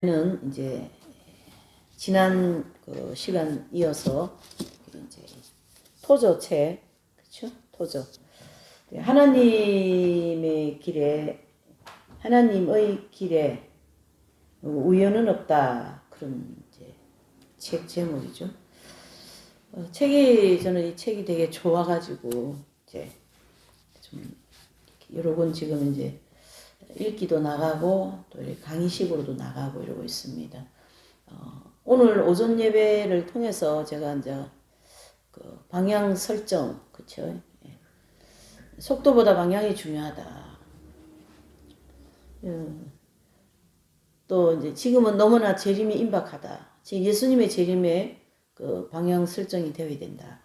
는 이제 지난 그 시간 이어서 이제 토저책, 그렇죠? 토저. 하나님의 길에, 하나님의 길에 우연은 없다, 그런 이제 책 제목이죠. 저는 이 책이 되게 좋아가지고 이제 좀 여러 권 지금 이제 읽기도 나가고 또 강의식으로도 나가고 이러고 있습니다. 오늘 오전 예배를 통해서 제가 이제 그 방향 설정, 그쵸? 속도보다 방향이 중요하다. 또 이제 지금은 너무나 재림이 임박하다. 지금 예수님의 재림에 그 방향 설정이 되어야 된다.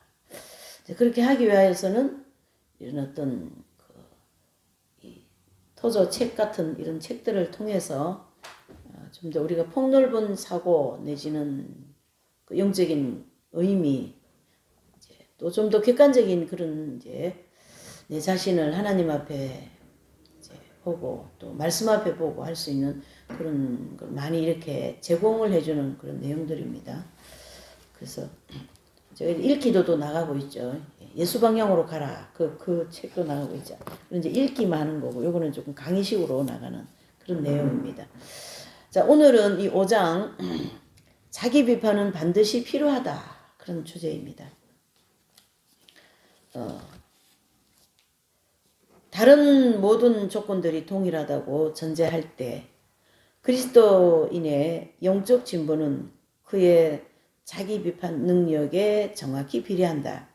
그렇게 하기 위해서는 이런 어떤 토저 책 같은 이런 책들을 통해서 좀 더 우리가 폭넓은 사고 내지는 그 영적인 의미, 또 좀 더 객관적인 그런 이제 내 자신을 하나님 앞에 이제 보고 또 말씀 앞에 보고 할 수 있는 그런 걸 많이 이렇게 제공을 해주는 그런 내용들입니다. 그래서 저희 읽기도도 나가고 있죠. 예수 방향으로 가라. 그 책도 나가고 있죠. 이제 읽기만 하는 거고, 요거는 조금 강의식으로 나가는 그런 내용입니다. 자, 오늘은 이 5장, 자기 비판은 반드시 필요하다. 그런 주제입니다. 다른 모든 조건들이 동일하다고 전제할 때, 그리스도인의 영적 진보는 그의 자기 비판 능력에 정확히 비례한다.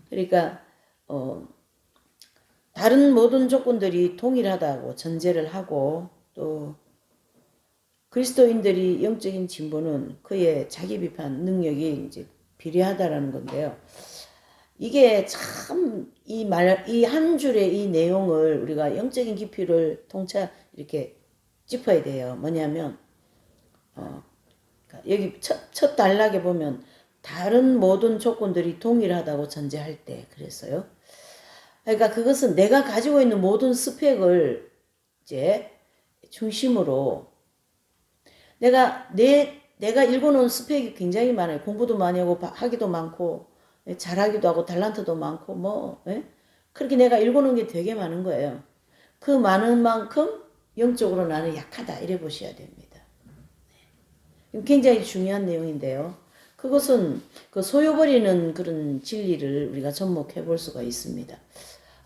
그러니까 다른 모든 조건들이 동일하다고 전제를 하고 또 그리스도인들이 영적인 진보는 그의 자기 비판 능력이 이제 비례하다라는 건데요. 이게 참 이 한 줄의 이 내용을 우리가 영적인 깊이를 통차 이렇게 짚어야 돼요. 뭐냐면 여기 첫 단락에 보면 다른 모든 조건들이 동일하다고 전제할 때 그랬어요. 그러니까 그것은 내가 가지고 있는 모든 스펙을 이제 중심으로 내가 읽어놓은 스펙이 굉장히 많아요. 공부도 많이 하고 하기도 많고 잘하기도 하고 달란트도 많고 뭐 그렇게 내가 읽어놓은 게 되게 많은 거예요. 그 많은 만큼 영적으로 나는 약하다 이래 보셔야 됩니다. 굉장히 중요한 내용인데요. 그것은 그 소요버리는 그런 진리를 우리가 접목해 볼 수가 있습니다.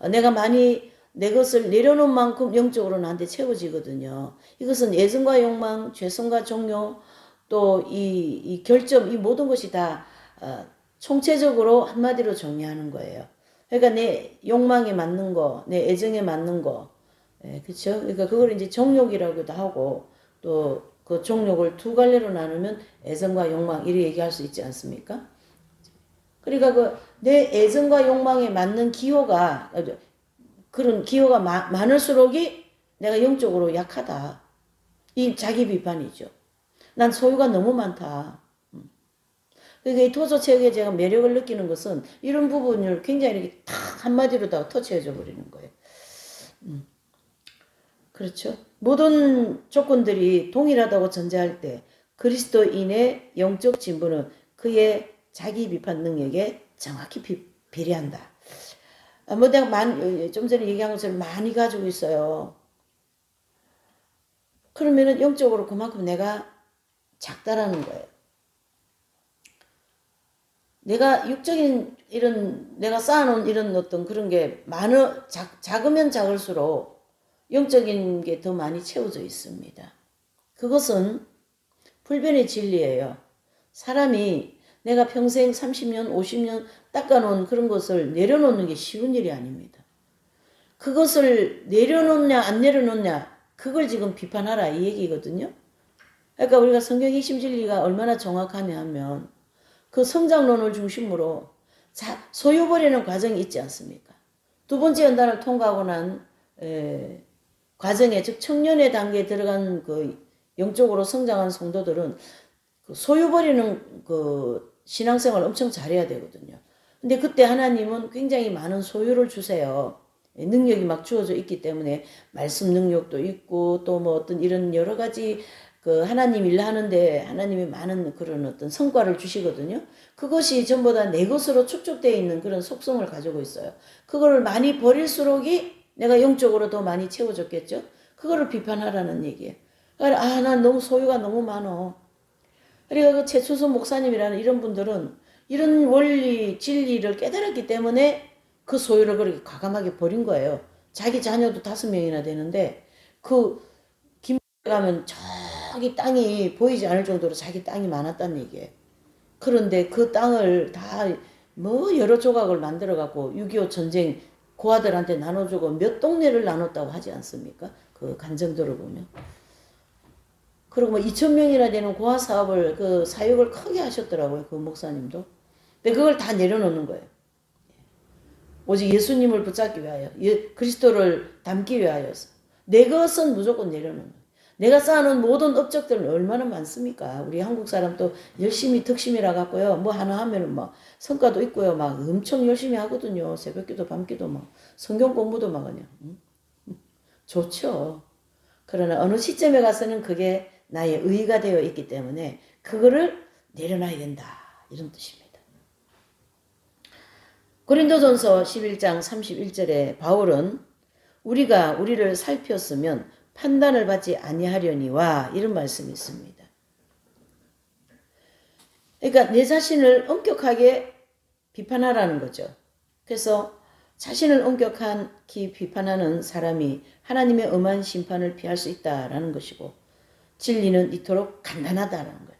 내가 많이 내 것을 내려놓은 만큼 영적으로 나한테 채워지거든요. 이것은 애정과 욕망, 죄성과 종교, 또 이 결점, 이 모든 것이 다 총체적으로 한마디로 정리하는 거예요. 그러니까 내 욕망에 맞는 거, 내 애정에 맞는 거, 그렇죠? 그러니까 그걸 이제 정욕이라고도 하고 또 그 종욕을 두 갈래로 나누면 애정과 욕망 이렇게 얘기할 수 있지 않습니까? 그러니까 그 내 애정과 욕망에 맞는 기호가 그런 기호가 많을수록이 내가 영적으로 약하다. 이 자기 비판이죠. 난 소유가 너무 많다. 그러니까 이 토저책에 제가 매력을 느끼는 것은 이런 부분을 굉장히 이렇게 탁 한마디로 다 터치해줘 버리는 거예요. 그렇죠. 모든 조건들이 동일하다고 전제할 때 그리스도인의 영적 진보는 그의 자기 비판 능력에 정확히 비례한다. 뭐 내가 좀 전에 얘기한 것처럼 많이 가지고 있어요. 그러면은 영적으로 그만큼 내가 작다라는 거예요. 내가 육적인 내가 쌓아놓은 이런 어떤 그런 게 작으면 작을수록 영적인 게 더 많이 채워져 있습니다. 그것은 불변의 진리예요. 사람이 내가 평생 30년, 50년 닦아놓은 그런 것을 내려놓는 게 쉬운 일이 아닙니다. 그것을 내려놓냐 안 내려놓냐 그걸 지금 비판하라 이 얘기거든요. 그러니까 우리가 성경 핵심 진리가 얼마나 정확하냐 하면 그 성장론을 중심으로 소유버리는 과정이 있지 않습니까? 두 번째 연단을 통과하고 난 과정에 즉 청년의 단계에 들어간 그 영적으로 성장한 성도들은 그 소유버리는 그 신앙생활을 엄청 잘해야 되거든요. 근데 그때 하나님은 굉장히 많은 소유를 주세요. 능력이 막 주어져 있기 때문에 말씀 능력도 있고 또 뭐 어떤 이런 여러 가지 그 하나님 일 하는데 하나님이 많은 그런 어떤 성과를 주시거든요. 그것이 전부 다 내 것으로 축적되어 있는 그런 속성을 가지고 있어요. 그거를 많이 버릴수록이 내가 영적으로 더 많이 채워졌겠죠. 그거를 비판하라는 얘기예요. 그러니까 난 너무 소유가 너무 많어. 그러니까 그 최춘수 목사님이라는 이런 분들은 이런 원리 진리를 깨달았기 때문에 그 소유를 그렇게 과감하게 버린 거예요. 자기 자녀도 5명이나 되는데 그 김포에 가면 저기 땅이 보이지 않을 정도로 자기 땅이 많았다는 얘기예요. 그런데 그 땅을 다 뭐 여러 조각을 만들어 갖고 6.25 전쟁 고아들한테 나눠주고 몇 동네를 나눴다고 하지 않습니까? 그 간정도를 보면. 그리고 뭐 2,000명이나 되는 고아 사업을 그 사역을 크게 하셨더라고요. 그 목사님도. 근데 그걸 다 내려놓는 거예요. 오직 예수님을 붙잡기 위하여, 그리스도를 담기 위하여서. 내 것은 무조건 내려놓는 거예요. 내가 쌓아놓은 모든 업적들은 얼마나 많습니까? 우리 한국 사람도 열심히 덕심이라 갖고요. 뭐 하나 하면은 막 성과도 있고요. 막 엄청 열심히 하거든요. 새벽기도 밤기도 막 성경 공부도 막 그냥. 좋죠. 그러나 어느 시점에 가서는 그게 나의 의의가 되어 있기 때문에 그거를 내려놔야 된다. 이런 뜻입니다. 고린도전서 11장 31절에 바울은 우리가 우리를 살폈으면 판단을 받지 아니하려니와 이런 말씀이 있습니다. 그러니까 내 자신을 엄격하게 비판하라는 거죠. 그래서 자신을 엄격히 비판하는 사람이 하나님의 엄한 심판을 피할 수 있다라는 것이고 진리는 이토록 간단하다라는 거예요.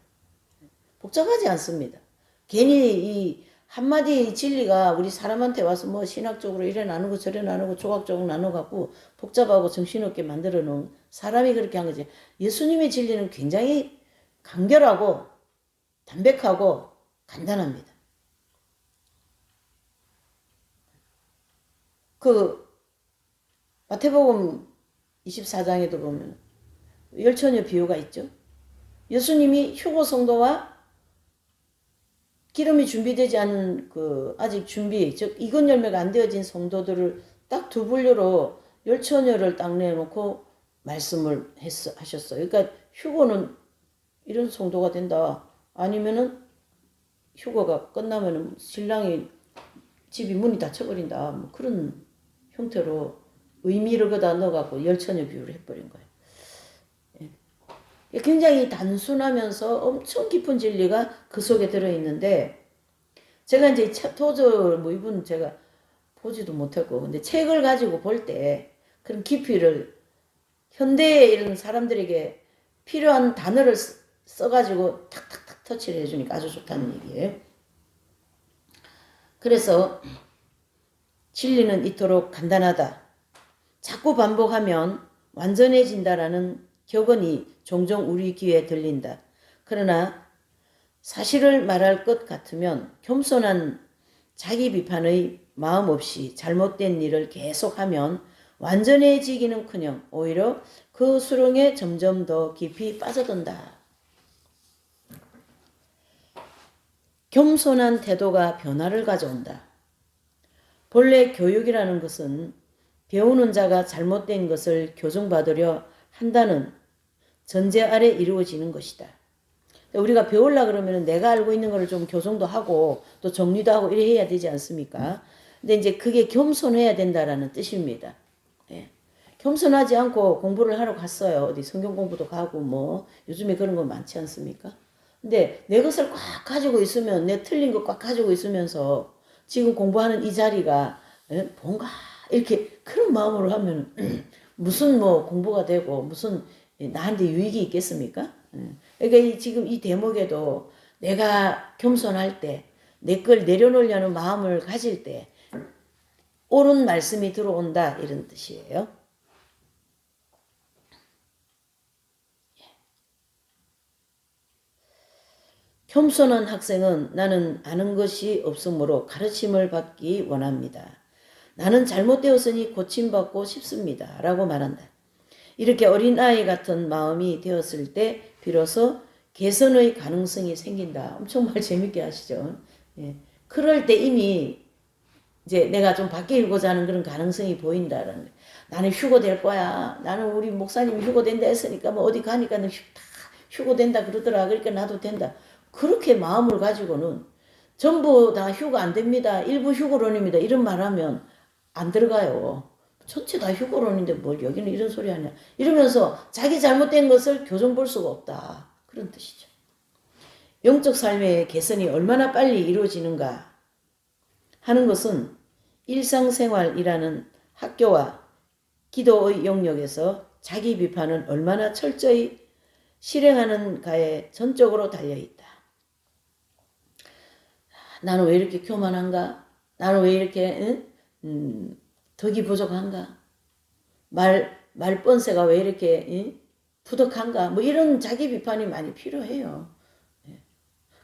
복잡하지 않습니다. 괜히 이 한마디 진리가 우리 사람한테 와서 뭐 신학적으로 이래 나누고 저래 나누고 조각조각 나눠갖고 복잡하고 정신없게 만들어 놓은 사람이 그렇게 한 거지. 예수님의 진리는 굉장히 간결하고 담백하고 간단합니다. 그 마태복음 24장에도 보면 열처녀 비유가 있죠. 예수님이 휴거 성도와 기름이 준비되지 않은 그 아직 즉 익은 열매가 안 되어진 성도들을 딱 두 분류로 열처녀를 딱 내놓고 말씀을 하셨어요. 그러니까 휴거는 이런 성도가 된다. 아니면은 휴거가 끝나면은 신랑이 집이 문이 닫혀버린다. 뭐 그런 형태로 의미를 거다 넣어갖고 열처녀 비유를 해버린 거예요. 굉장히 단순하면서 엄청 깊은 진리가 그 속에 들어있는데 제가 이제 도저 뭐 이분 제가 보지도 못했고 근데 책을 가지고 볼 때 그런 깊이를 현대의 이런 사람들에게 필요한 단어를 써가지고 탁탁탁 터치를 해주니까 아주 좋다는 얘기예요. 그래서 진리는 이토록 간단하다. 자꾸 반복하면 완전해진다라는 격언이 종종 우리 귀에 들린다. 그러나 사실을 말할 것 같으면 겸손한 자기 비판의 마음 없이 잘못된 일을 계속하면 완전해지기는커녕 오히려 그 수렁에 점점 더 깊이 빠져든다. 겸손한 태도가 변화를 가져온다. 본래 교육이라는 것은 배우는 자가 잘못된 것을 교정받으려 한다는 전제 아래 이루어지는 것이다. 우리가 배우려고 그러면 내가 알고 있는 거를 좀 교정도 하고 또 정리도 하고 이래 해야 되지 않습니까? 근데 이제 그게 겸손해야 된다라는 뜻입니다. 예. 겸손하지 않고 공부를 하러 갔어요. 어디 성경 공부도 가고 뭐 요즘에 그런 거 많지 않습니까? 근데 내 것을 꽉 가지고 있으면 내 틀린 거 꽉 가지고 있으면서 지금 공부하는 이 자리가 뭔가 이렇게 그런 마음으로 하면 무슨 뭐 공부가 되고 무슨 나한테 유익이 있겠습니까? 그러니까 지금 이 대목에도 내가 겸손할 때 내 걸 내려놓으려는 마음을 가질 때 옳은 말씀이 들어온다 이런 뜻이에요. 겸손한 학생은 나는 아는 것이 없으므로 가르침을 받기 원합니다. 나는 잘못되었으니 고침받고 싶습니다. 라고 말한다. 이렇게 어린아이 같은 마음이 되었을 때 비로소 개선의 가능성이 생긴다. 엄청 말 재밌게 하시죠. 예. 그럴 때 이미 이제 내가 좀 바뀌고자 하는 그런 가능성이 보인다라는 거예요. 나는 휴거 될 거야. 나는 우리 목사님 휴거 된다 했으니까 뭐 어디 가니까 다 휴고 된다 그러더라. 그러니까 나도 된다. 그렇게 마음을 가지고는 전부 다 휴가 안 됩니다. 일부 휴고론입니다. 이런 말하면 안 들어가요. 전체 다 휴고론인데 뭘 여기는 이런 소리 하냐. 이러면서 자기 잘못된 것을 교정 볼 수가 없다. 그런 뜻이죠. 영적 삶의 개선이 얼마나 빨리 이루어지는가 하는 것은 일상생활이라는 학교와 기도의 영역에서 자기 비판은 얼마나 철저히 실행하는가에 전적으로 달려있다. 나는 왜 이렇게 교만한가? 나는 왜 이렇게 덕이 부족한가? 말번세가 왜 이렇게 부족한가? 뭐 이런 자기 비판이 많이 필요해요.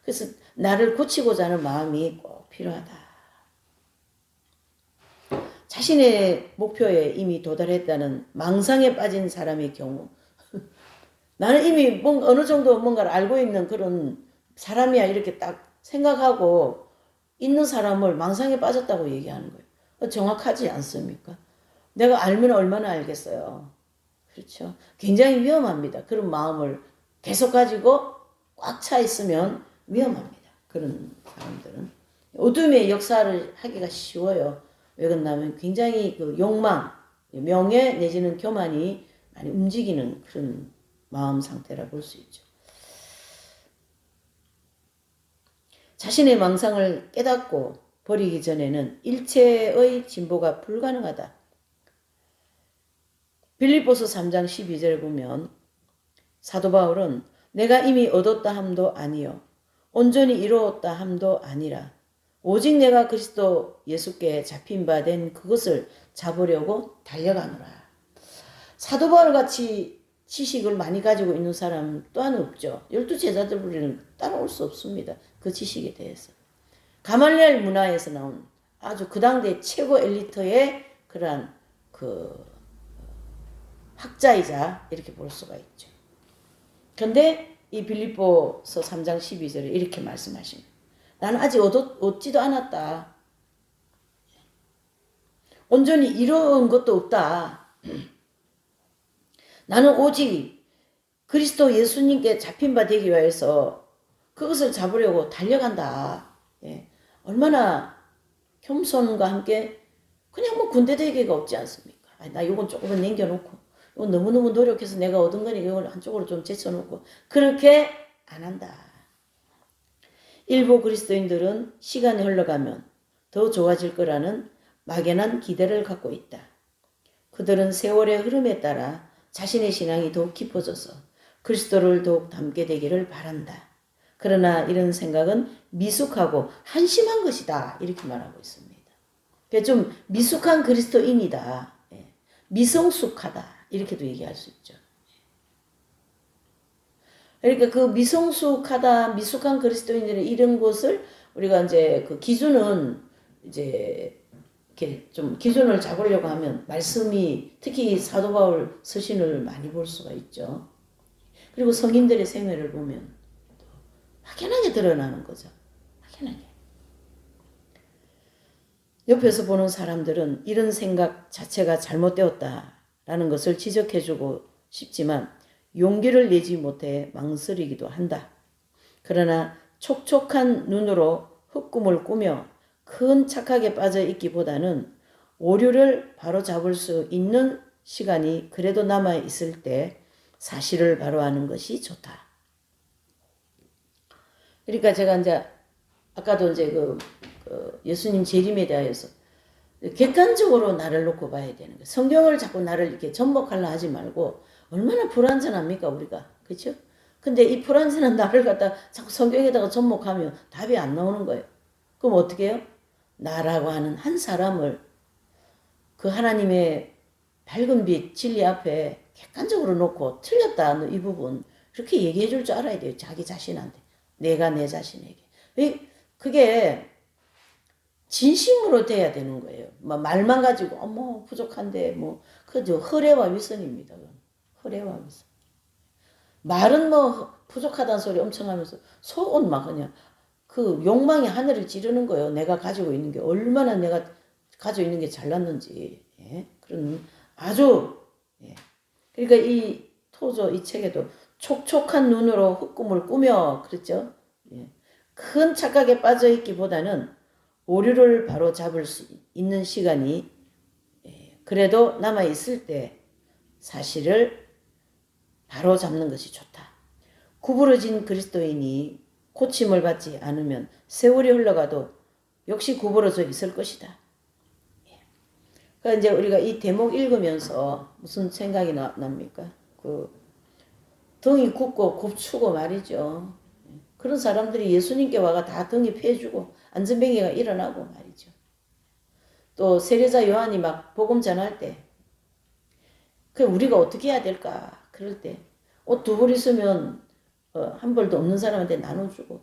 그래서 나를 고치고자 하는 마음이 꼭 필요하다. 자신의 목표에 이미 도달했다는 망상에 빠진 사람의 경우 나는 이미 뭔가 어느 정도 뭔가를 알고 있는 그런 사람이야 이렇게 딱 생각하고 있는 사람을 망상에 빠졌다고 얘기하는 거예요. 정확하지 않습니까? 내가 알면 얼마나 알겠어요. 그렇죠? 굉장히 위험합니다. 그런 마음을 계속 가지고 꽉 차 있으면 위험합니다. 그런 사람들은. 어둠의 역사를 하기가 쉬워요. 왜 그러냐면 굉장히 그 욕망, 명예 내지는 교만이 많이 움직이는 그런 마음 상태라 볼 수 있죠. 자신의 망상을 깨닫고 버리기 전에는 일체의 진보가 불가능하다. 빌립보서 3장 12절에 보면 사도 바울은 내가 이미 얻었다 함도 아니요 온전히 이루었다 함도 아니라 오직 내가 그리스도 예수께 잡힌 바 된 그것을 잡으려고 달려가노라. 사도 바울 같이 지식을 많이 가지고 있는 사람 또한 없죠. 12제자들은 따라올 수 없습니다. 그 지식에 대해서. 가말리엘 문화에서 나온 아주 그 당대 최고 엘리트의 그러한 그 학자이자 이렇게 볼 수가 있죠. 그런데 이 빌립보서 3장 12절에 이렇게 말씀하십니다. 나는 아직 얻지도 않았다. 온전히 이룬 것도 없다. 나는 오직 그리스도 예수님께 잡힌 바 되기 위해서 그것을 잡으려고 달려간다. 예. 얼마나 겸손과 함께 그냥 뭐 군대 대계가 없지 않습니까? 나 이건 조금은 남겨놓고 이건 너무너무 노력해서 내가 얻은 거니까 이걸 한쪽으로 좀 제쳐놓고 그렇게 안 한다. 일부 그리스도인들은 시간이 흘러가면 더 좋아질 거라는 막연한 기대를 갖고 있다. 그들은 세월의 흐름에 따라 자신의 신앙이 더욱 깊어져서 그리스도를 더욱 닮게 되기를 바란다. 그러나 이런 생각은 미숙하고 한심한 것이다. 이렇게 말하고 있습니다. 좀 미숙한 그리스도인이다. 미성숙하다. 이렇게도 얘기할 수 있죠. 그러니까 그 미성숙하다, 미숙한 그리스도인들의 이런 것을 우리가 이제 그 기준은 이제 이렇게 좀 기준을 잡으려고 하면 말씀이 특히 사도 바울 서신을 많이 볼 수가 있죠. 그리고 성인들의 생애를 보면 확연하게 드러나는 거죠. 확연하게. 옆에서 보는 사람들은 이런 생각 자체가 잘못되었다라는 것을 지적해주고 싶지만 용기를 내지 못해 망설이기도 한다. 그러나 촉촉한 눈으로 흑꿈을 꾸며 큰 착각에 빠져 있기보다는 오류를 바로잡을 수 있는 시간이 그래도 남아 있을 때 사실을 바로하는 것이 좋다. 그러니까 제가 이제 아까도 이제 그 예수님 재림에 대하여서 객관적으로 나를 놓고 봐야 되는 거예요. 성경을 자꾸 나를 이렇게 접목하려 하지 말고 얼마나 불완전합니까 우리가. 그렇죠? 근데 이 불완전한 나를 갖다 자꾸 성경에다가 접목하면 답이 안 나오는 거예요. 그럼 어떻게 해요? 나라고 하는 한 사람을 그 하나님의 밝은 빛 진리 앞에 객관적으로 놓고 틀렸다 이 부분 그렇게 얘기해 줄 줄 알아야 돼요. 자기 자신한테. 내가 내 자신에게. 그게 진심으로 돼야 되는 거예요. 말만 가지고 어머 부족한데 뭐 그저 허례와 위선입니다. 허례와 위선. 말은 뭐 부족하다는 소리 엄청 하면서 속은 막 그냥 그 욕망이 하늘을 찌르는 거예요. 내가 가지고 있는 게 얼마나 내가 가지고 있는 게 잘났는지. 예? 그런 아주 예. 그러니까 이 토저 이 책에도 촉촉한 눈으로 흑꿈을 꾸며 그랬죠. 예. 큰 착각에 빠져 있기보다는 오류를 바로 잡을 수 있는 시간이 그래도 남아 있을 때 사실을 바로 잡는 것이 좋다. 구부러진 그리스도인이 고침을 받지 않으면 세월이 흘러가도 역시 구부러져 있을 것이다. 그러니까 이제 우리가 이 대목 읽으면서 무슨 생각이 납니까? 등이 굳고 곱추고 말이죠. 그런 사람들이 예수님께 와가 다 등이 패주고 안전뱅이가 일어나고 말이죠. 또 세례자 요한이 막 복음 전할 때 그 우리가 어떻게 해야 될까? 그럴 때 옷 두 벌 있으면 한 벌도 없는 사람한테 나눠주고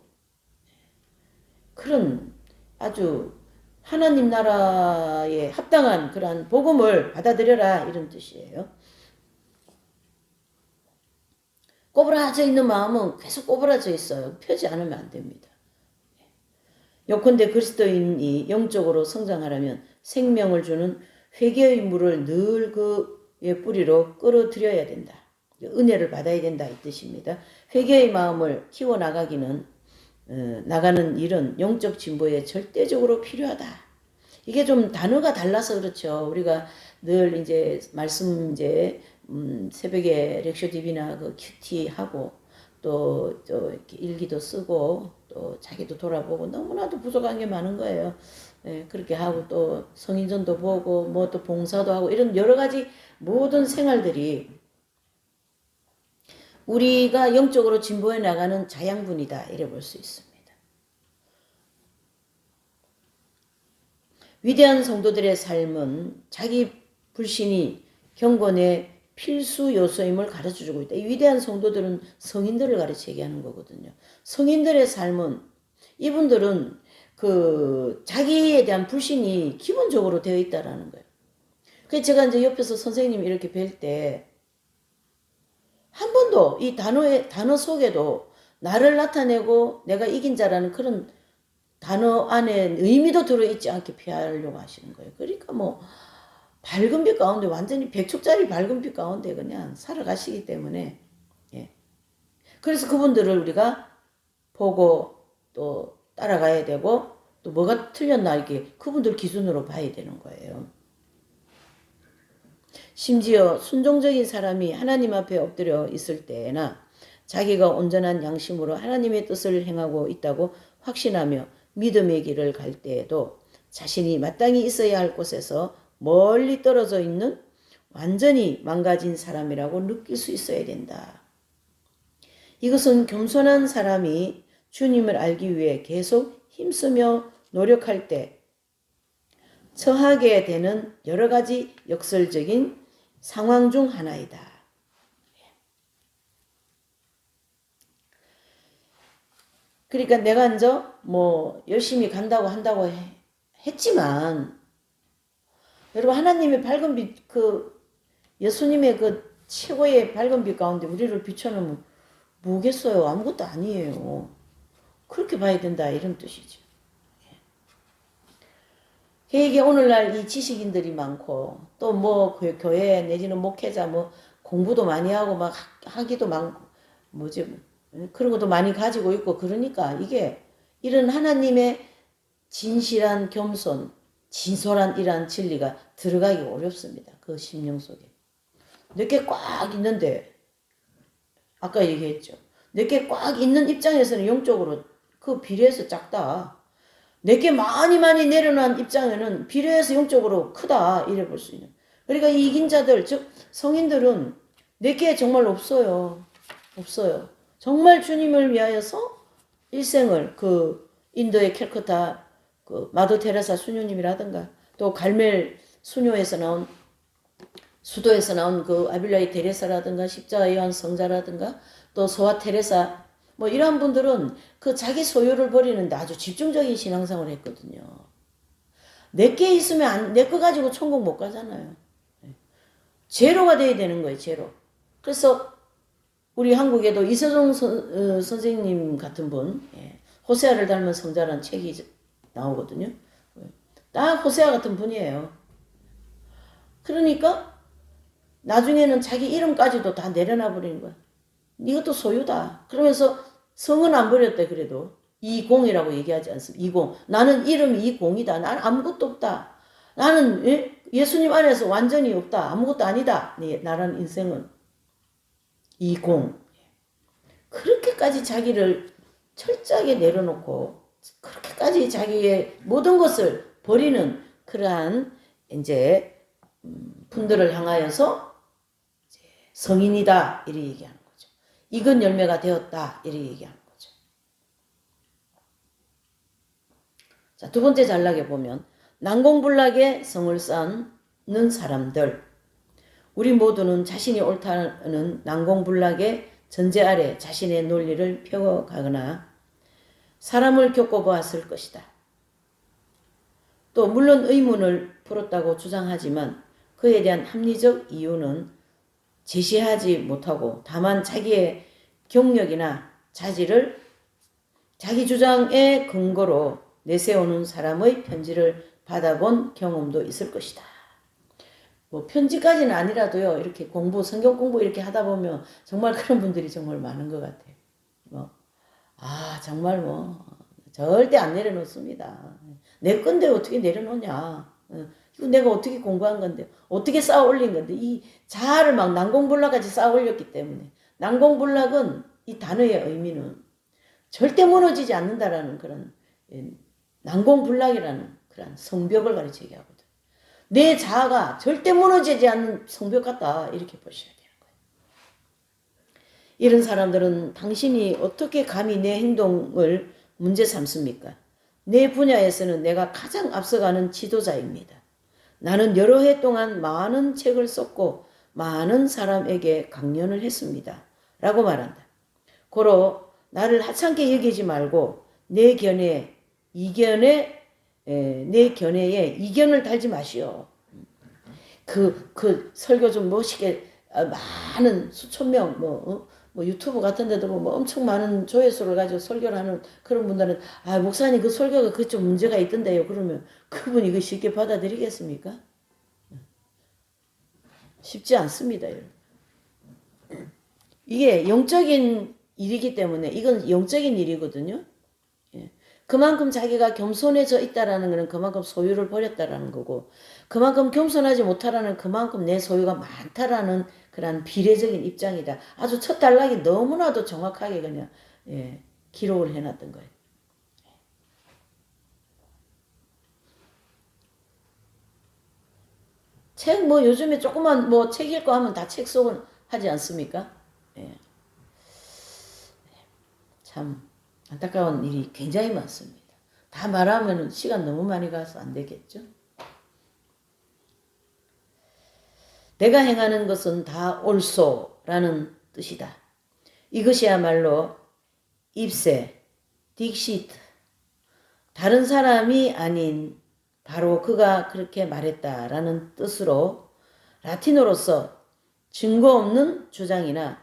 그런 아주 하나님 나라에 합당한 그러한 복음을 받아들여라 이런 뜻이에요. 꼬부라져 있는 마음은 계속 꼬부라져 있어요. 펴지 않으면 안 됩니다. 요컨대 그리스도인이 영적으로 성장하려면 생명을 주는 회개의 물을 늘 그의 뿌리로 끌어들여야 된다. 은혜를 받아야 된다 이 뜻입니다. 회개의 마음을 키워나가는 일은 영적 진보에 절대적으로 필요하다. 이게 좀 단어가 달라서 그렇죠. 우리가 늘 이제 말씀 새벽에 렉셔 DB나 그 큐티 하고 또 이렇게 일기도 쓰고 또 자기도 돌아보고 너무나도 부족한 게 많은 거예요. 그렇게 하고 또 성인전도 보고 뭐 또 봉사도 하고 이런 여러 가지 모든 생활들이 우리가 영적으로 진보해 나가는 자양분이다 이래 볼 수 있습니다. 위대한 성도들의 삶은 자기 불신이 경건의 필수 요소임을 가르쳐주고 있다. 이 위대한 성도들은 성인들을 가르쳐 얘기하는 거거든요. 성인들의 삶은 이분들은 자기에 대한 불신이 기본적으로 되어 있다라는 거예요. 그래서 제가 이제 옆에서 선생님 이렇게 뵐 때 한 번도 이 단어 속에도 나를 나타내고 내가 이긴 자라는 그런 단어 안에 의미도 들어있지 않게 피하려고 하시는 거예요. 그러니까 뭐 밝은 빛 가운데 완전히 백축짜리 밝은 빛 가운데 그냥 살아가시기 때문에 그래서 그분들을 우리가 보고 또 따라가야 되고 또 뭐가 틀렸나 이렇게 그분들 기준으로 봐야 되는 거예요. 심지어 순종적인 사람이 하나님 앞에 엎드려 있을 때나 자기가 온전한 양심으로 하나님의 뜻을 행하고 있다고 확신하며 믿음의 길을 갈 때에도 자신이 마땅히 있어야 할 곳에서 멀리 떨어져 있는 완전히 망가진 사람이라고 느낄 수 있어야 된다. 이것은 겸손한 사람이 주님을 알기 위해 계속 힘쓰며 노력할 때 처하게 되는 여러 가지 역설적인 상황 중 하나이다. 그러니까 내가 이제 뭐 열심히 간다고 한다고 했지만 여러분 하나님의 밝은 빛 예수님의 최고의 밝은 빛 가운데 우리를 비춰놓으면 뭐겠어요? 아무것도 아니에요. 그렇게 봐야 된다 이런 뜻이죠. 이게 오늘날 이 지식인들이 많고 또 뭐 교회 내지는 목회자 뭐 공부도 많이 하고 막 하기도 많고 그런 것도 많이 가지고 있고 그러니까 이게 이런 하나님의 진실한 겸손, 진솔한 이러한 진리가 들어가기 어렵습니다. 그 심령 속에. 내게 꽉 있는데 아까 얘기했죠. 내게 꽉 있는 입장에서는 영적으로 그 비례해서 작다. 내게 많이 내려놓은 입장에는 비례해서 영적으로 크다 이래 볼 수 있는. 그러니까 이긴 자들 즉 성인들은 내게 정말 없어요. 정말 주님을 위하여서 일생을 인도의 캘커타 마더 테레사 수녀님이라든가 또 갈멜 수도에서 나온 아빌라이 테레사라든가 십자가 요한 성자라든가 또 소아 테레사 뭐 이러한 분들은 자기 소유를 버리는데 아주 집중적인 신앙생활을 했거든요. 내게 있으면 내 거 가지고 천국 못 가잖아요. 제로가 돼야 되는 거예요. 제로. 그래서 우리 한국에도 이세종 선생님 같은 분 호세아를 닮은 성자라는 책이 나오거든요. 딱 호세아 같은 분이에요. 그러니까 나중에는 자기 이름까지도 다 내려놔 버리는 거야. 이것도 소유다. 그러면서 성은 안 버렸대. 그래도 이공이라고 얘기하지 않습니다. 이공. 나는 이름이 이공이다. 나는 아무것도 없다. 나는 예수님 안에서 완전히 없다. 아무것도 아니다. 나라는 인생은 이공. 그렇게까지 자기를 철저하게 내려놓고 그렇게까지 자기의 모든 것을 버리는 그러한 이제 분들을 향하여서 이제 성인이다 이렇게 얘기하는 거죠. 익은 열매가 되었다 이렇게 얘기하는 거죠. 자, 두 번째 잘나게 보면 난공불락에 성을 쌓는 사람들. 우리 모두는 자신이 옳다는 난공불락의 전제 아래 자신의 논리를 펴가거나 사람을 겪어보았을 것이다. 또 물론 의문을 풀었다고 주장하지만 그에 대한 합리적 이유는 제시하지 못하고 다만 자기의 경력이나 자질을 자기 주장의 근거로 내세우는 사람의 편지를 받아본 경험도 있을 것이다. 뭐 편지까지는 아니라도요. 이렇게 성경 공부 이렇게 하다 보면 정말 그런 분들이 정말 많은 것 같아요. 정말 절대 안 내려놓습니다. 내 건데 어떻게 내려놓냐. 이거 내가 어떻게 공부한 건데 어떻게 쌓아 올린 건데 이 자아를 막 난공불락같이 쌓아 올렸기 때문에 난공불락은 이 단어의 의미는 절대 무너지지 않는다라는 그런 난공불락이라는 그런 성벽을 가르치게 하거든. 내 자아가 절대 무너지지 않는 성벽 같다 이렇게 보셔야 되는 거예요. 이런 사람들은 당신이 어떻게 감히 내 행동을 문제 삼습니까? 내 분야에서는 내가 가장 앞서가는 지도자입니다. 나는 여러 해 동안 많은 책을 썼고 많은 사람에게 강연을 했습니다. 라고 말한다. 고로 나를 하찮게 여기지 말고 내 견해에 이견을 달지 마시오. 그 설교 좀 멋있게 많은 수천 명 뭐 유튜브 같은 데도 뭐 엄청 많은 조회수를 가지고 설교를 하는 그런 분들은 목사님 그 설교가 그 좀 문제가 있던데요. 그러면 그분이 이거 쉽게 받아들이겠습니까? 쉽지 않습니다. 이게 영적인 일이기 때문에 이건 영적인 일이거든요. 그만큼 자기가 겸손해져 있다라는 것은 그만큼 소유를 버렸다라는 거고 그만큼 겸손하지 못하라는 그만큼 내 소유가 많다라는 그런 비례적인 입장이다. 아주 첫 단락이 너무나도 정확하게 그냥 기록을 해놨던 거예요. 책 요즘에 조그만 책 읽고 하면 다 책 속은 하지 않습니까? 참 안타까운 일이 굉장히 많습니다. 다 말하면 시간 너무 많이 가서 안 되겠죠? 내가 행하는 것은 다 옳소라는 뜻이다. 이것이야말로 입세, 딕시트, 다른 사람이 아닌 바로 그가 그렇게 말했다라는 뜻으로 라틴어로서 증거 없는 주장이나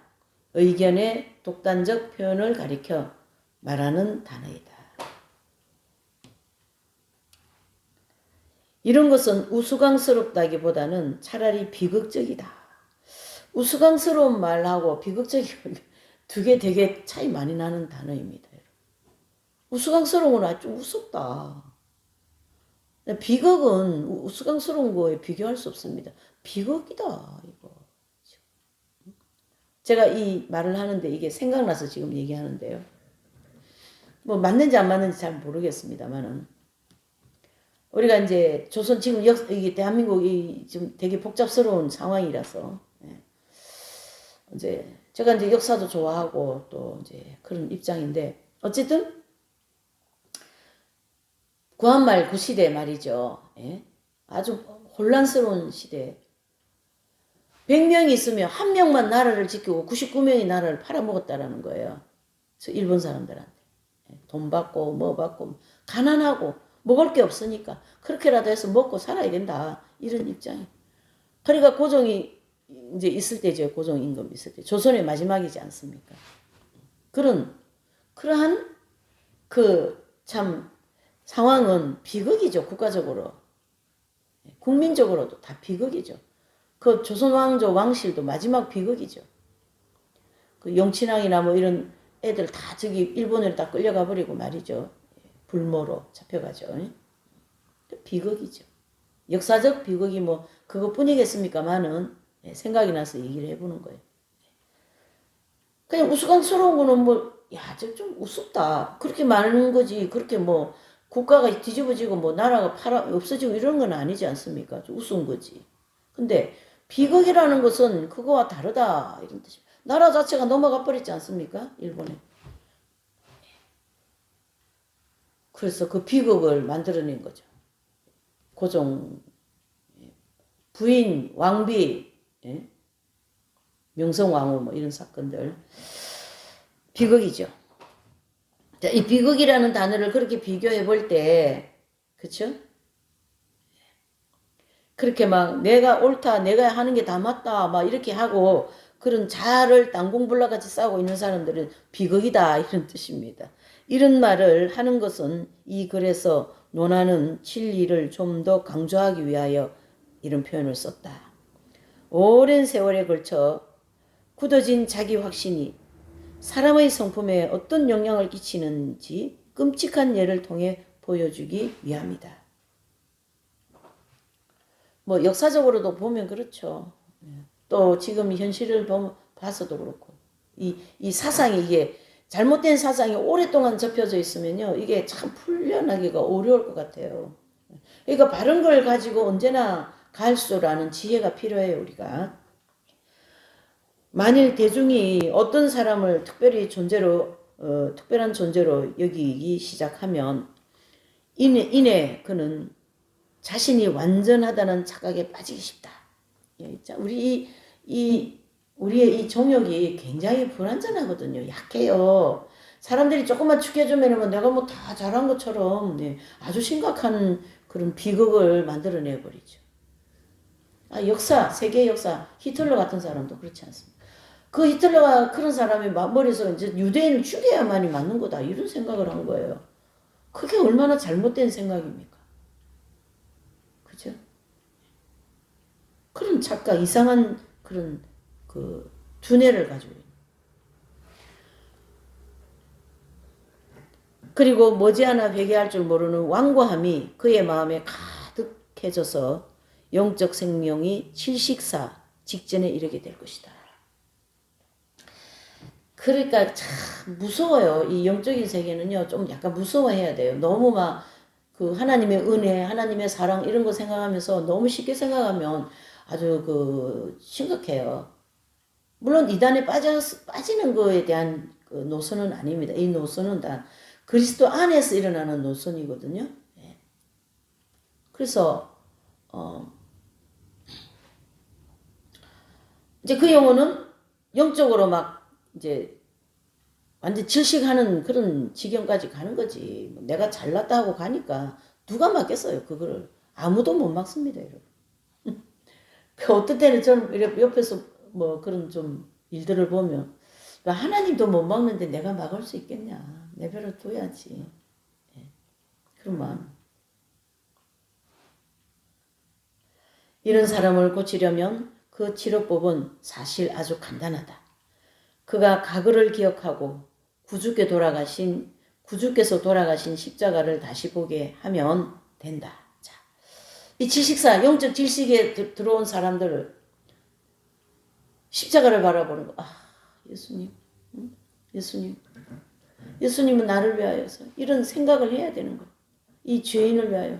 의견의 독단적 표현을 가리켜 말하는 단어이다. 이런 것은 우스꽝스럽다기보다는 차라리 비극적이다. 우스꽝스러운 말하고 비극적인 두 개 되게 차이 많이 나는 단어입니다. 우스꽝스러운 건 아주 우습다. 비극은 우스꽝스러운 거에 비교할 수 없습니다. 비극이다 이거. 제가 이 말을 하는데 이게 생각나서 지금 얘기하는데요. 맞는지 안 맞는지 잘 모르겠습니다만은 우리가 이제 조선 지금 이게 대한민국이 지금 되게 복잡스러운 상황이라서 이제 제가 이제 역사도 좋아하고 또 이제 그런 입장인데 어쨌든 구한말 그 시대 말이죠. 아주 혼란스러운 시대. 100명이 있으면 한 명만 나라를 지키고 99명이 나라를 팔아먹었다라는 거예요. 일본 사람들한테. 돈 받고 뭐 받고 가난하고 먹을 게 없으니까 그렇게라도 해서 먹고 살아야 된다. 이런 입장이. 그러니까 고종이 이제 있을 때죠. 고종임금 있을 때. 조선의 마지막이지 않습니까? 그러한 참 상황은 비극이죠. 국가적으로. 국민적으로도 다 비극이죠. 그 조선 왕조 왕실도 마지막 비극이죠. 그 영친왕이나 뭐 이런 애들 다 저기 일본으로 다 끌려가 버리고 말이죠. 불모로 잡혀가죠. 비극이죠. 역사적 비극이 뭐 그것뿐이겠습니까만은 생각이 나서 얘기를 해보는 거예요. 그냥 우스꽝스러운 거는 뭐, 야, 저 좀 우습다. 그렇게 말하는 거지. 그렇게 뭐, 국가가 뒤집어지고 뭐, 나라가 없어지고 이런 건 아니지 않습니까? 좀 우스운 거지. 근데, 비극이라는 것은 그거와 다르다. 이런 뜻이. 나라 자체가 넘어가 버렸지 않습니까? 일본에. 그래서 그 비극을 만들어낸 거죠. 고종, 부인, 왕비, 예? 명성왕후 뭐 이런 사건들. 비극이죠. 자, 이 비극이라는 단어를 그렇게 비교해 볼 때, 그쵸? 그렇게 막 내가 옳다, 내가 하는 게 다 맞다, 막 이렇게 하고 그런 자아를 땅공불락같이 싸우고 있는 사람들은 비극이다 이런 뜻입니다. 이런 말을 하는 것은 이 글에서 논하는 진리를 좀 더 강조하기 위하여 이런 표현을 썼다. 오랜 세월에 걸쳐 굳어진 자기 확신이 사람의 성품에 어떤 영향을 끼치는지 끔찍한 예를 통해 보여주기 위함이다. 뭐 역사적으로도 보면 그렇죠. 또 지금 현실을 봐서도 그렇고 이 사상이 이게 잘못된 사상이 오랫동안 접혀져 있으면요 이게 참 풀려나기가 어려울 것 같아요. 그러니까 바른 걸 가지고 언제나 갈수라는 지혜가 필요해요 우리가. 만일 대중이 어떤 사람을 특별히 특별한 존재로 여기기 시작하면 이내 그는 자신이 완전하다는 착각에 빠지기 쉽다. 우리의 이 종욕이 굉장히 불완전하거든요. 약해요. 사람들이 조금만 축해주면 내가 뭐 다 잘한 것처럼 아주 심각한 그런 비극을 만들어내 버리죠. 세계 역사, 히틀러 같은 사람도 그렇지 않습니다. 그 히틀러가 그런 사람이 머리에서 이제 유대인을 죽여야만이 맞는 거다. 이런 생각을 한 거예요. 그게 얼마나 잘못된 생각입니까? 그죠? 그런 착각, 이상한 그런 그 두뇌를 가지고 있는. 그리고 머지않아 회개할 줄 모르는 완고함이 그의 마음에 가득해져서 영적 생명이 질식사 직전에 이르게 될 것이다. 그러니까 참 무서워요. 이 영적인 세계는요, 좀 약간 무서워해야 돼요. 너무 막 그 하나님의 은혜, 하나님의 사랑 이런 거 생각하면서 너무 쉽게 생각하면 아주 그 심각해요. 물론 이단에 빠지는 거에 대한 그 노선은 아닙니다. 이 노선은 다 그리스도 안에서 일어나는 노선이거든요. 그래서 이제 그 영혼은 영적으로 막 이제 완전 질식하는 그런 지경까지 가는 거지. 내가 잘났다 하고 가니까 누가 막겠어요, 그거를. 아무도 못 막습니다, 여러분. 그 어떤 때는 저는 옆에서 뭐 그런 좀 일들을 보면 하나님도 못 막는데 내가 막을 수 있겠냐. 내버려 둬야지. 그런 마음. 이런 사람을 고치려면 그 치료법은 사실 아주 간단하다. 그가 과거를 기억하고 구주께서 돌아가신 십자가를 다시 보게 하면 된다. 자, 이 질식사, 영적 질식에 들어온 사람들을 십자가를 바라보는 거. 예수님, 예수님은 나를 위하여서 이런 생각을 해야 되는 거예요. 이 죄인을 위하여.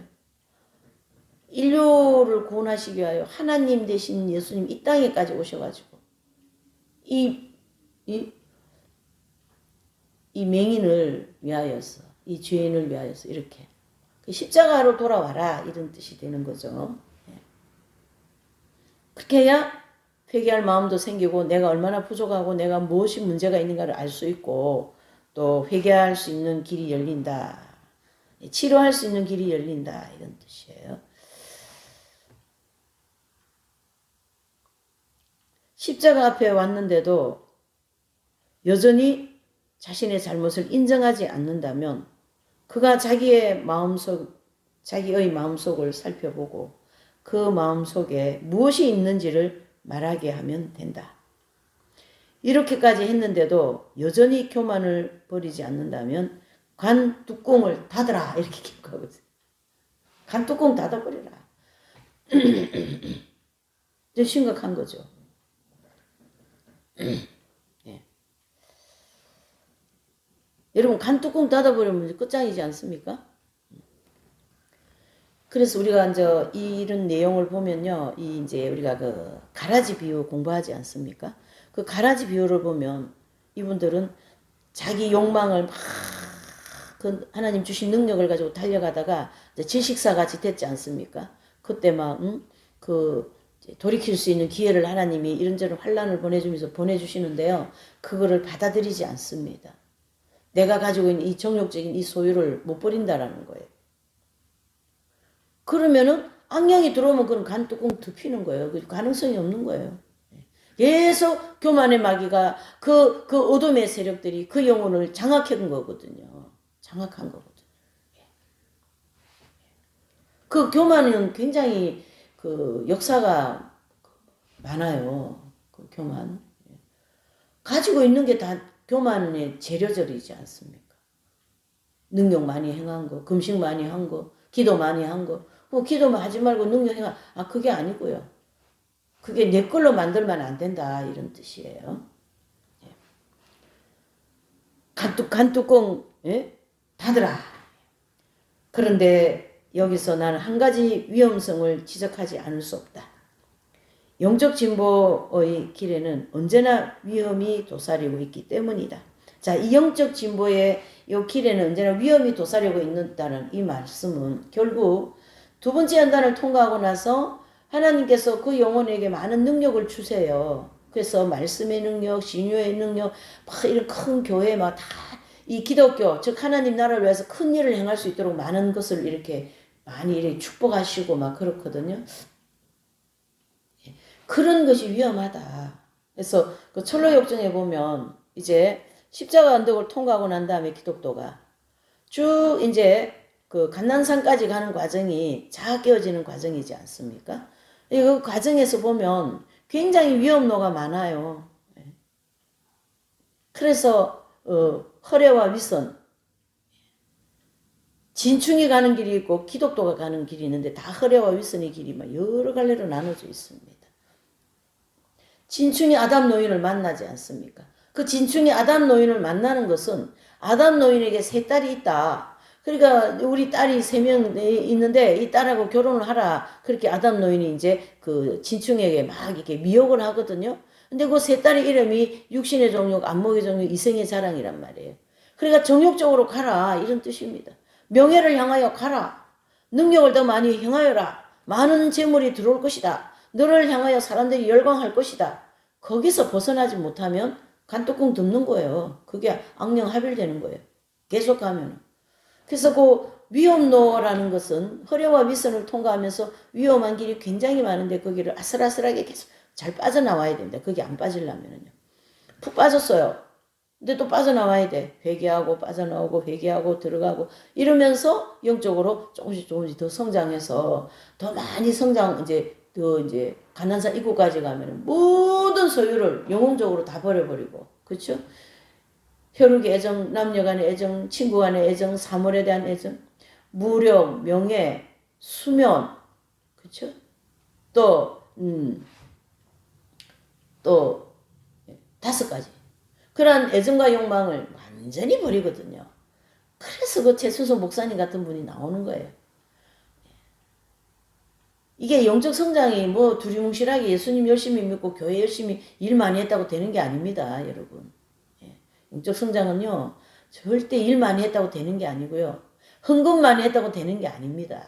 인류를 구원하시기 위하여 하나님 되신 예수님 이 땅에까지 오셔가지고 이 맹인을 위하여서, 이 죄인을 위하여서 이렇게 십자가로 돌아와라 이런 뜻이 되는 거죠. 그렇게 해야 회개할 마음도 생기고 내가 얼마나 부족하고 내가 무엇이 문제가 있는가를 알 수 있고 또 회개할 수 있는 길이 열린다. 치료할 수 있는 길이 열린다 이런 뜻이에요. 십자가 앞에 왔는데도 여전히 자신의 잘못을 인정하지 않는다면 그가 자기의 마음속을 살펴보고 그 마음속에 무엇이 있는지를 말하게 하면 된다. 이렇게까지 했는데도 여전히 교만을 버리지 않는다면 관 뚜껑을 닫으라 이렇게 기록하거든요. 간 뚜껑 닫아버려라. 심각한 거죠. 예. 여러분 간 뚜껑 닫아버리면 끝장이지 않습니까? 그래서 우리가 이제 이런 내용을 보면요, 이제 우리가 그 가라지 비유 공부하지 않습니까? 그 가라지 비유를 보면 이분들은 자기 욕망을 막 그 하나님 주신 능력을 가지고 달려가다가 이제 질식사 같이 됐지 않습니까? 그때 막 그 돌이킬 수 있는 기회를 하나님이 이런저런 환란을 보내주면서 보내주시는데요, 그거를 받아들이지 않습니다. 내가 가지고 있는 이 정욕적인 이 소유를 못 버린다라는 거예요. 그러면은 악령이 들어오면 그건 간 뚜껑 덮이는 거예요. 그 가능성이 없는 거예요. 계속 교만의 마귀가 그 어둠의 세력들이 그 영혼을 장악한 거거든요. 장악한 거거든요. 그 교만은 굉장히 그 역사가 많아요. 그 교만. 가지고 있는 게 다 교만의 재료절이지 않습니까? 능력 많이 행한 거, 금식 많이 한 거, 기도 많이 한 거. 기도만 하지 말고 능력 행한, 그게 아니고요. 그게 내 걸로 만들면 안 된다 이런 뜻이에요. 간뚜껑 닫으라. 그런데 여기서 나는 한 가지 위험성을 지적하지 않을 수 없다. 영적 진보의 길에는 언제나 위험이 도사리고 있기 때문이다. 자, 이 영적 진보의 이 길에는 언제나 위험이 도사리고 있다는 이 말씀은 결국 두 번째 연단을 통과하고 나서 하나님께서 그 영혼에게 많은 능력을 주세요. 그래서 말씀의 능력, 신유의 능력, 막 이런 큰 교회 막 다 이 기독교, 즉 하나님 나라를 위해서 큰 일을 행할 수 있도록 많은 것을 이렇게 많이 이렇게 축복하시고 막 그렇거든요. 그런 것이 위험하다. 그래서 그 철로역정에 보면 이제 십자가 언덕을 통과하고 난 다음에 기독도가 쭉 이제 그 감난산까지 가는 과정이 자아 깨어지는 과정이지 않습니까? 그 과정에서 보면 굉장히 위험로가 많아요. 그래서 허례와 위선, 진충이 가는 길이 있고 기독도가 가는 길이 있는데 다 허례와 위선의 길이 막 여러 갈래로 나눠져 있습니다. 진충이 아담 노인을 만나지 않습니까? 그 진충이 아담 노인을 만나는 것은 아담 노인에게 세 딸이 있다. 그러니까 우리 딸이 3명 있는데 이 딸하고 결혼을 하라. 그렇게 아담 노인이 이제 그 진충에게 막 이렇게 미혹을 하거든요. 근데 그 세 딸의 이름이 육신의 정욕, 안목의 정욕, 이생의 자랑이란 말이에요. 그러니까 정욕적으로 가라 이런 뜻입니다. 명예를 향하여 가라. 능력을 더 많이 행하여라. 많은 재물이 들어올 것이다. 너를 향하여 사람들이 열광할 것이다. 거기서 벗어나지 못하면 간뚜껑 덮는 거예요. 그게 악령 합일되는 거예요. 계속 가면. 그래서 그 위험로라는 것은 허례와 위선을 통과하면서 위험한 길이 굉장히 많은데 거기를 아슬아슬하게 계속 잘 빠져나와야 된다. 그게 안 빠지려면요. 푹 빠졌어요. 근데 또 빠져나와야 돼. 회개하고 빠져나오고 회개하고 들어가고 이러면서 영적으로 조금씩 더 성장해서 더 많이 성장 이제 가난산 입구까지 가면 모든 소유를 영웅적으로 다 버려버리고 그렇죠? 혈육의 애정, 남녀 간의 애정, 친구 간의 애정, 사물에 대한 애정, 무력, 명예, 수면, 그렇죠? 또 5가지. 그러한 애정과 욕망을 완전히 버리거든요. 그래서 그 최수소 목사님 같은 분이 나오는 거예요. 이게 영적 성장이 뭐 두리뭉실하게 예수님 열심히 믿고 교회 열심히 일 많이 했다고 되는 게 아닙니다, 여러분. 영적 성장은요, 절대 일 많이 했다고 되는 게 아니고요. 헌금 많이 했다고 되는 게 아닙니다.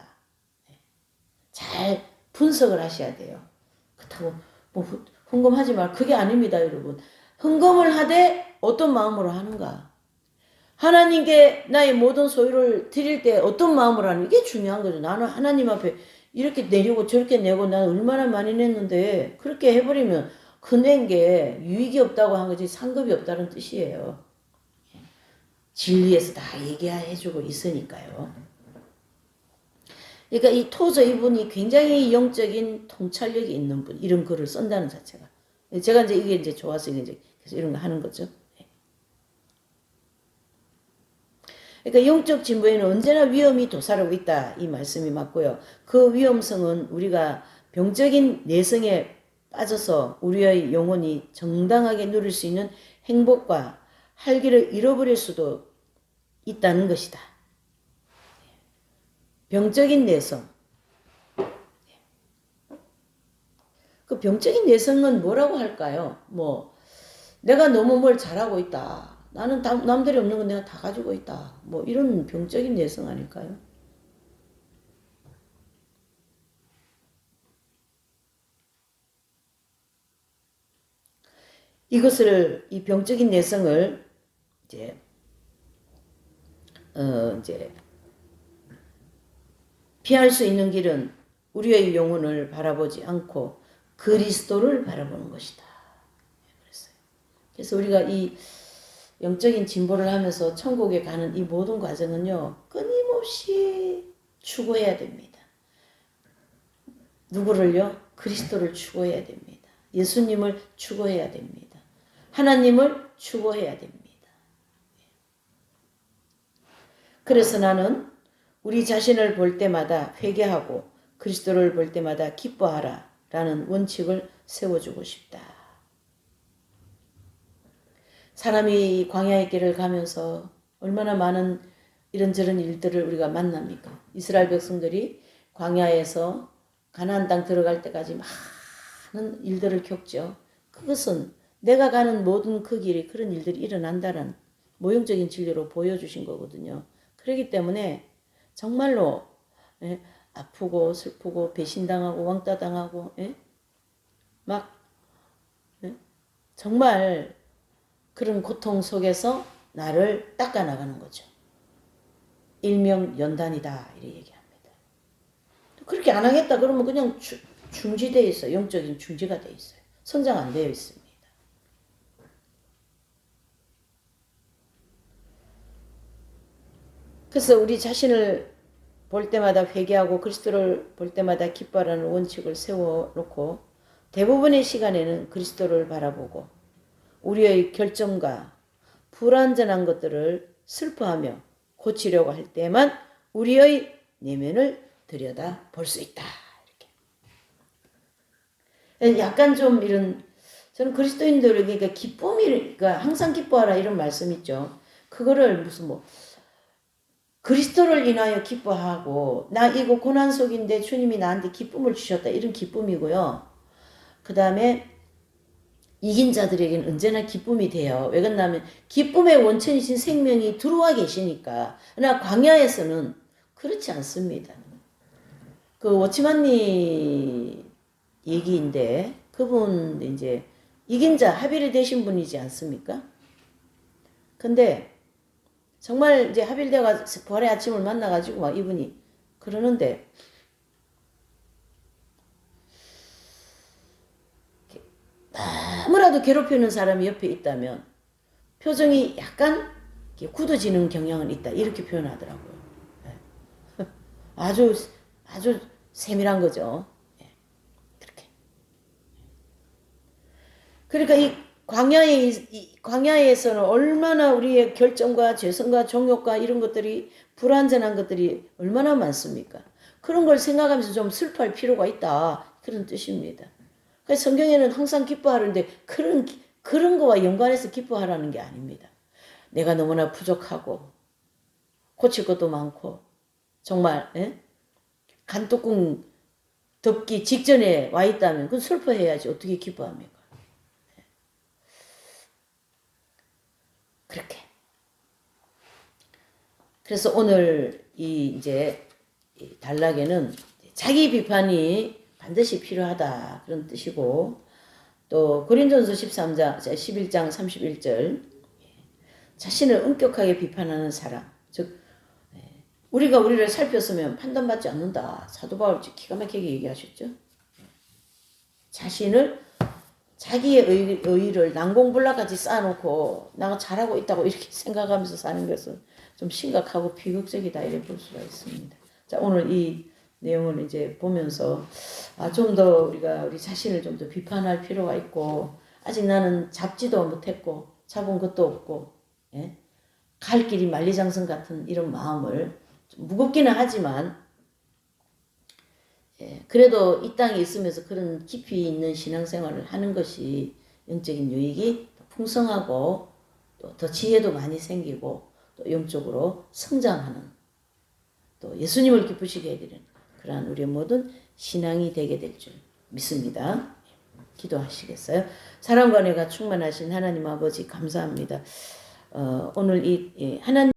잘 분석을 하셔야 돼요. 그렇다고 뭐 헌금하지 말 그게 아닙니다, 여러분. 헌금을 하되 어떤 마음으로 하는가? 하나님께 나의 모든 소유를 드릴 때 어떤 마음으로 하는 게 중요한 거죠. 나는 하나님 앞에 이렇게 내리고 저렇게 내고 나는 얼마나 많이 냈는데 그렇게 해버리면 그 낸 게 유익이 없다고 한 거지 상급이 없다는 뜻이에요. 진리에서 다 얘기해주고 있으니까요. 그러니까 이 토저 이분이 굉장히 영적인 통찰력이 있는 분, 이런 글을 쓴다는 자체가. 제가 이제 이게 이제 좋아서 이제 그래서 이런 거 하는 거죠. 그러니까 영적 진보에는 언제나 위험이 도사리고 있다. 이 말씀이 맞고요. 그 위험성은 우리가 병적인 내성에 빠져서 우리의 영혼이 정당하게 누릴 수 있는 행복과 활기를 잃어버릴 수도 있다는 것이다. 병적인 내성. 그 병적인 내성은 뭐라고 할까요? 뭐 내가 너무 뭘 잘하고 있다. 나는 남들이 없는 건 내가 다 가지고 있다. 뭐 이런 병적인 내성 아닐까요? 이 병적인 내성을 이제 피할 수 있는 길은 우리의 영혼을 바라보지 않고 그리스도를 바라보는 것이다. 그래서 우리가 이 영적인 진보를 하면서 천국에 가는 이 모든 과정은요, 끊임없이 추구해야 됩니다. 누구를요? 그리스도를 추구해야 됩니다. 예수님을 추구해야 됩니다. 하나님을 추구해야 됩니다. 그래서 나는 우리 자신을 볼 때마다 회개하고 그리스도를 볼 때마다 기뻐하라 라는 원칙을 세워주고 싶다. 사람이 광야의 길을 가면서 얼마나 많은 이런저런 일들을 우리가 만납니까? 이스라엘 백성들이 광야에서 가나안 땅 들어갈 때까지 많은 일들을 겪죠. 그것은 내가 가는 모든 그 길이 그런 일들이 일어난다는 모형적인 진리로 보여주신 거거든요. 그렇기 때문에 정말로 아프고 슬프고 배신당하고 왕따당하고 막 정말 그런 고통 속에서 나를 닦아나가는 거죠. 일명 연단이다 이렇게 얘기합니다. 그렇게 안 하겠다 그러면 그냥 중지되어 있어요. 영적인 중지가 되어 있어요. 성장 안 되어 있습니다. 그래서 우리 자신을 볼 때마다 회개하고 그리스도를 볼 때마다 기뻐하라는 원칙을 세워놓고 대부분의 시간에는 그리스도를 바라보고 우리의 결정과 불완전한 것들을 슬퍼하며 고치려고 할 때만 우리의 내면을 들여다 볼 수 있다. 이렇게. 약간 좀 이런 저는 그리스도인들에게 그러니까 기쁨이 그러니까 항상 기뻐하라 이런 말씀 있죠. 그거를 무슨 뭐 그리스도를 인하여 기뻐하고 나 이거 고난 속인데 주님이 나한테 기쁨을 주셨다 이런 기쁨이고요. 그 다음에 이긴 자들에게는 언제나 기쁨이 돼요. 왜 그러냐면 기쁨의 원천이신 생명이 들어와 계시니까. 그러나 광야에서는 그렇지 않습니다. 그 워치만니 얘기인데 그분 이제 이긴 자 하빌이 되신 분이지 않습니까? 근데 정말 이제 하빌대가 부활의 아침을 만나가지고 막 이분이 그러는데 아무라도 괴롭히는 사람이 옆에 있다면 표정이 약간 굳어지는 경향은 있다 이렇게 표현하더라고요. 아주 세밀한 거죠. 그렇게. 그러니까 이 광야에서는 얼마나 우리의 결정과 죄성과 정욕과 이런 것들이 불완전한 것들이 얼마나 많습니까? 그런 걸 생각하면서 좀 슬퍼할 필요가 있다. 그런 뜻입니다. 그래서 성경에는 항상 기뻐하는데 그런 거와 연관해서 기뻐하라는 게 아닙니다. 내가 너무나 부족하고 고칠 것도 많고 정말 간뚜껑 덮기 직전에 와 있다면 그건 슬퍼해야지 어떻게 기뻐합니까? 그렇게. 그래서 오늘 이제 단락에는 자기 비판이 반드시 필요하다 그런 뜻이고 또 고린도전서 13장 11장 31절 자신을 엄격하게 비판하는 사람 즉 우리가 우리를 살폈으면 판단받지 않는다. 사도 바울 기가 막히게 얘기하셨죠. 자신을 자기의 의의를 난공불락같이 쌓아놓고 내가 잘하고 있다고 이렇게 생각하면서 사는 것은 좀 심각하고 비극적이다 이렇게 볼 수가 있습니다. 자 오늘 이 내용을 이제 보면서 좀 더 우리가 우리 자신을 좀 더 비판할 필요가 있고 아직 나는 잡지도 못했고 잡은 것도 없고 예? 갈 길이 만리장성 같은 이런 마음을 좀 무겁기는 하지만 예, 그래도 이 땅에 있으면서 그런 깊이 있는 신앙생활을 하는 것이 영적인 유익이 풍성하고 또 더 지혜도 많이 생기고 또 영적으로 성장하는 또 예수님을 기쁘시게 해드리는 그러한 우리의 모든 신앙이 되게 될 줄 믿습니다. 기도하시겠어요? 사랑과 은혜가 충만하신 하나님 아버지 감사합니다. 오늘 이 하나님